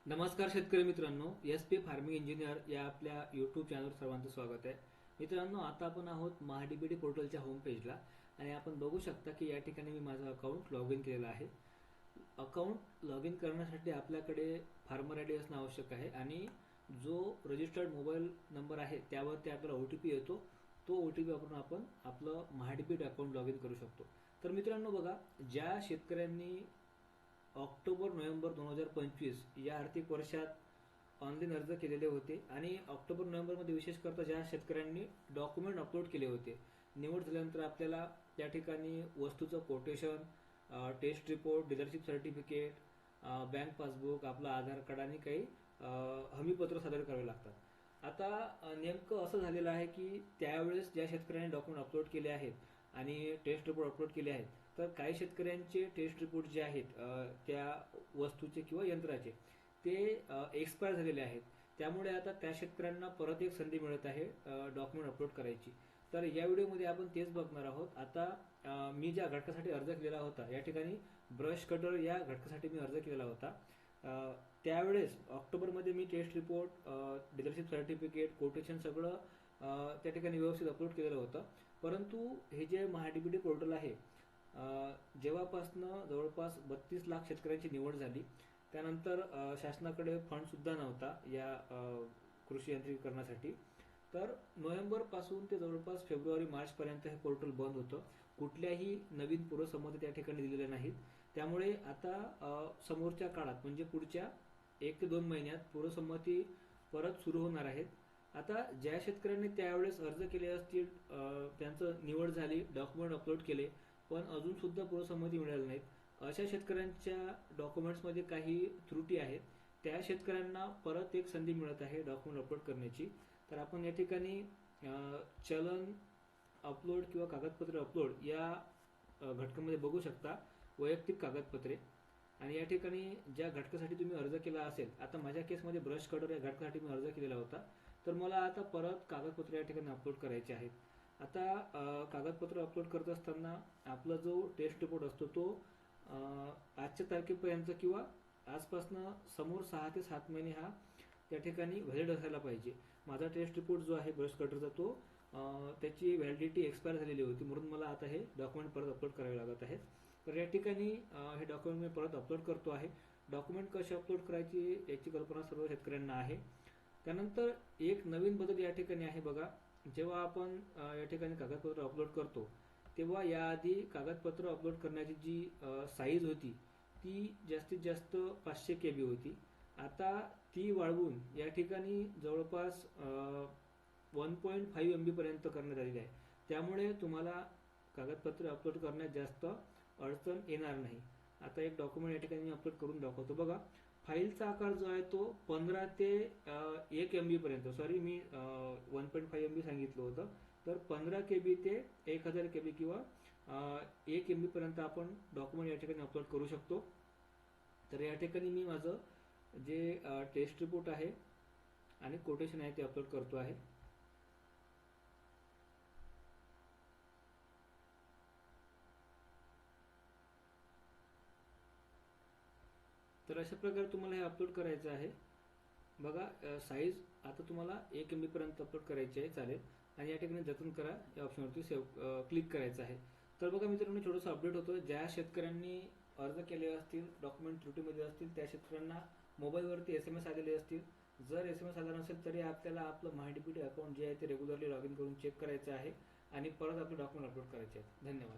नमस्कार शेतकरी मित्रांनो, एस पी फार्मिंग इंजिनियर या आपल्या यूट्यूब चॅनलवर सर्वांचं स्वागत आहे. मित्रांनो, आता आपण आहोत महाडीबीडी पोर्टलच्या होम पेजला आणि आपण बघू शकता की या ठिकाणी मी माझं अकाउंट लॉग इन केलेलं आहे. अकाउंट लॉग इन करण्यासाठी आपल्याकडे फार्मर आयडी असणं आवश्यक आहे आणि जो रजिस्टर्ड मोबाईल नंबर आहे त्यावरती आपल्याला ओटीपी येतो. तो ओटीपी वापरून आपण आपलं महाडीबीडी अकाउंट लॉग इन करू शकतो. तर मित्रांनो बघा, ज्या शेतकऱ्यांनी ऑक्टोबर-नोव्हेंबर 2025 या आर्थिक वर्षात ऑनलाईन अर्ज केलेले होते आणि ऑक्टोबर-नोव्हेंबरमध्ये विशेष करता ज्या शेतकऱ्यांनी डॉक्युमेंट अपलोड केले होते, निवड झाल्यानंतर आपल्याला त्या ठिकाणी वस्तूचं quotation, test report, dealership certificate, bank passbook, आपलं आधार कार्ड आणि काही हमीपत्र सादर करावे लागतात. आता नेमकं असं झालेलं आहे की त्यावेळेस ज्या शेतकऱ्यांनी डॉक्युमेंट अपलोड केले आहेत आणि टेस्ट रिपोर्ट अपलोड केले आहेत, तर काही शेतकऱ्यांचे टेस्ट रिपोर्ट जे आहेत त्या वस्तूचे किंवा यंत्राचे ते एक्सपायर झालेले आहेत. त्यामुळे आता त्या शेतकऱ्यांना परत एक संधी मिळत आहे डॉक्युमेंट अपलोड करायची. तर या व्हिडिओमध्ये आपण तेच बघणार आहोत. आता मी ज्या घटकासाठी अर्ज केलेला होता, या ठिकाणी ब्रश कटर या घटकासाठी मी अर्ज केलेला होता. त्यावेळेस ऑक्टोबरमध्ये मी test report, dealership certificate, quotation सगळं त्या ठिकाणी व्यवस्थित अपलोड केलेलं होतं. परंतु हे जे महाडीबीडी पोर्टल आहे, जेव्हापासनं जवळपास 32 लाख शेतकऱ्यांची निवड झाली, त्यानंतर शासनाकडे फंड सुद्धा नव्हता या कृषी यांत्रिकीकरणासाठी. तर नोव्हेंबर पासून ते जवळपास फेब्रुवारी-मार्च पर्यंत हे पोर्टल बंद होतं. कुठल्याही नवीन पूर्वसंमती त्या ठिकाणी दिलेल्या नाहीत. त्यामुळे आता समोरच्या काळात म्हणजे पुढच्या 1 ते 2 महिन्यात पूर्वसंमती परत सुरू होणार आहेत. आता ज्या शेतकऱ्यांनी त्यावेळेस अर्ज केले असतील, त्यांचं निवड झाली, डॉक्युमेंट अपलोड केले, पण अजून सुद्धा पूर्वसंमती मिळाली नाहीत, अशा शेतकऱ्यांच्या डॉक्युमेंट्समध्ये काही त्रुटी आहेत. त्या शेतकऱ्यांना परत एक संधी मिळत आहे डॉक्युमेंट अपलोड करण्याची. तर आपण या ठिकाणी चलन अपलोड किंवा कागदपत्र अपलोड या घटकामध्ये बघू शकता वैयक्तिक कागदपत्रे. आणि या ठिकाणी ज्या घटकासाठी तुम्ही अर्ज केला असेल, आता माझ्या केसमध्ये ब्रश कटर या घटकासाठी मी अर्ज केलेला होता, तर मला आता परत कागदपत्र या ठिकाणी अपलोड करायचे आहेत. आता कागदपत्र अपलोड करत असताना आपला जो टेस्ट रिपोर्ट असतो तो आजच्या तारखेपर्यंत किंवा आजपासनं समोर 6 ते 7 महिने हा त्या ठिकाणी व्हॅलिड असायला पाहिजे. माझा टेस्ट रिपोर्ट जो आहे ब्रश कटरचा तो त्याची व्हॅलिडिटी एक्सपायर झालेली होती, म्हणून मला आता हे डॉक्युमेंट परत अपलोड करावे लागत आहेत. तर या ठिकाणी हे डॉक्युमेंट मी परत अपलोड करतो आहे. डॉक्युमेंट कसे अपलोड करायची याची कल्पना सर्व शेतकऱ्यांना आहे. त्यानंतर एक नवीन बदल या ठिकाणी आहे बघा. जेव्हा आपण या ठिकाणी कागदपत्र अपलोड करतो, तेव्हा याआधी कागदपत्र अपलोड करण्याची जी साईज होती ती जास्तीत जास्त 500 KB होती. आता ती वाढवून या ठिकाणी जवळपास 1.5 MB पर्यंत करण्यात आलेली आहे. त्यामुळे तुम्हाला कागदपत्र अपलोड करण्यात जास्त अडचण येणार नाही. आता एक डॉक्युमेंट या ठिकाणी मी अपलोड करून दाखवतो बघा. फाईलचा आकार जो आहे तो 15 ते 1 MB पर्यंत, सॉरी मी 1.5 MB सांगितलं होतं, तर 15 KB ते 1000 KB किंवा 1 MB पर्यंत आपण डॉक्युमेंट या ठिकाणी अपलोड करू शकतो. तर या ठिकाणी मी माझं जे टेस्ट रिपोर्ट आहे आणि कोटेशन आहे ते अपलोड करतो आहे. तर अशा प्रकारे तुम्हाला हे अपलोड करायचं आहे बघा. साईज आता तुम्हाला 1 MB पर्यंत अपलोड करायची आहे, चालेल. आणि या ठिकाणी जतन करा या ऑप्शनवरती क्लिक करायचं आहे. तर बघा मित्रांनो, छोटंसं अपडेट होतं. ज्या शेतकऱ्यांनी अर्ज केले असतील, डॉक्युमेंट त्रुटीमध्ये असतील, त्या शेतकऱ्यांना मोबाईलवरती SMS आलेले असतील. जर SMS आला नसेल तरी आपल्याला आपलं महाडीबीडी अकाउंट जे आहे ते रेग्युलरली लॉग इन करून चेक करायचं आहे आणि परत आपले डॉक्युमेंट अपलोड करायचे आहेत. धन्यवाद.